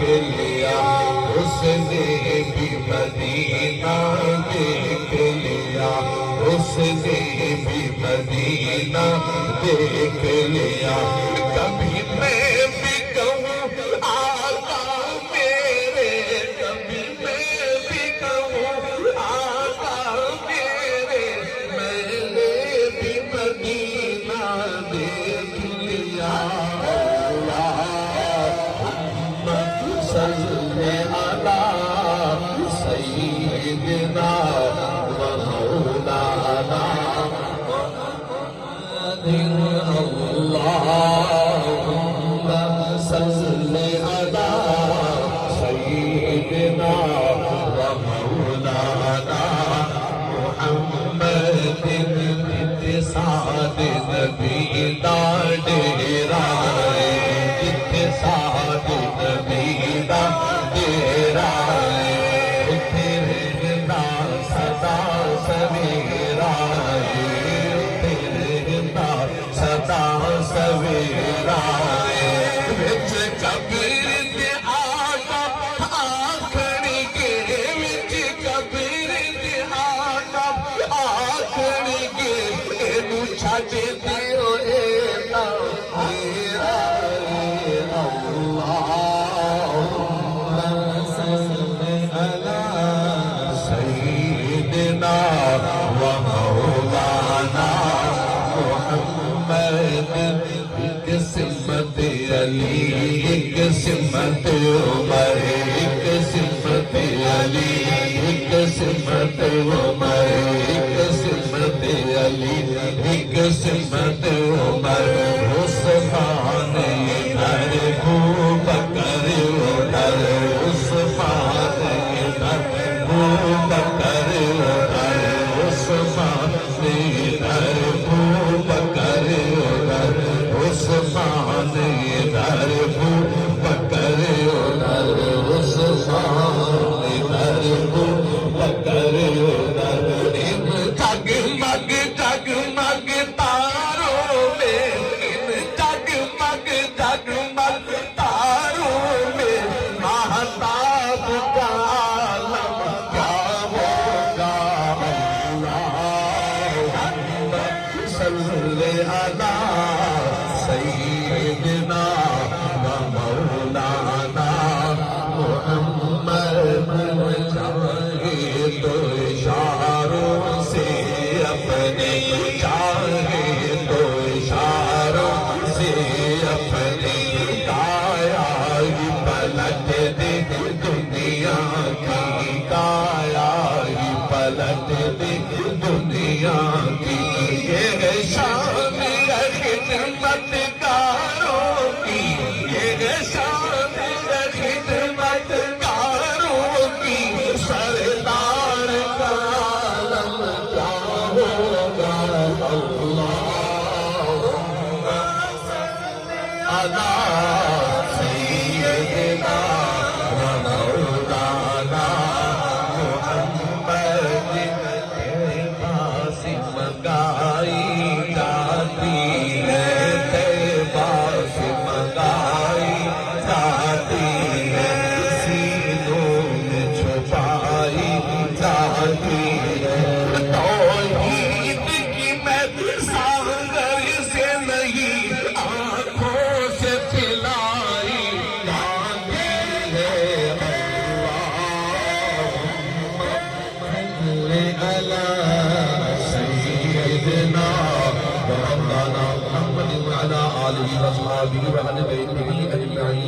لیا، اس نے بھی مدینہ دیکھ لیا، اس نے بھی مدینہ دیکھ لیا۔ کبھی میں بھی کہوں آقا میرے، کبھی میں بھی کہوں آقا میرے، میں نے بھی مدینہ دیکھ لیا۔ اللہم صلی علی سیدنا و مولانا اللہم صلی علی سیدنا و مولانا محمد اتساد نبی دا ڈیرا ہے، اتساد نبی دا ڈیرا ہے، تیرے نا صدا سویرا ہے، تیرے نا صدا سویرا ہے۔ وچ قبر دے آقا آکھن گے، وچ قبر دے آقا آکھن گے، اینو چھڈ دیو اے نا میرا اللہم صلی علی سیدنا و مولانا محمد۔ ایک سمت علی، ایک سمت عمر، ایک سمت علی، ایک سمت عمر، ایک سمت علی، ایک سمت عمر، عثمان ادھر ابوبکر ادھر، عثمان ادھر ابوبکر ادھر، عثمان ادھر ابوبکر ادھر، عثمان ادھر ابوبکر ادھر، عثمان ادھر ابوبکر ادھر۔ ان جگمگ جگمگ تاروں میں، ان جگمگ جگمگ تاروں میں مہتاب کا عالم کیا ہوگا۔ اللہم صلی علی سیدنا و مولانا محمد۔ چاہے تو اشاروں سے اپنے، چاہے تو اشاروں سے اپنے کایا ہی پلٹ دے دنیا کی، کایا ہی پلٹ دے دنیا کی۔ یہ شان ہے خدمت کاروں کی، یہ شان ہے خدمت کاروں کی، سردار کا عالم کیا ہوگا۔ اللہم علی سیدنا و مولانا محمد۔ تیرے پاس منگائی جاتی ہے، تیرے پاس منگائی جاتی ہے، سینوں میں چھپائی جاتی ہے۔ توحید کی میں ساغر سے نہیں، آنکھوں سے پلائی جاتی ہے۔ اللہم صلی علی سیدنا و مولانا محمد وعلی آلہ و اصحابہ و اہل بیتہ اجمعین۔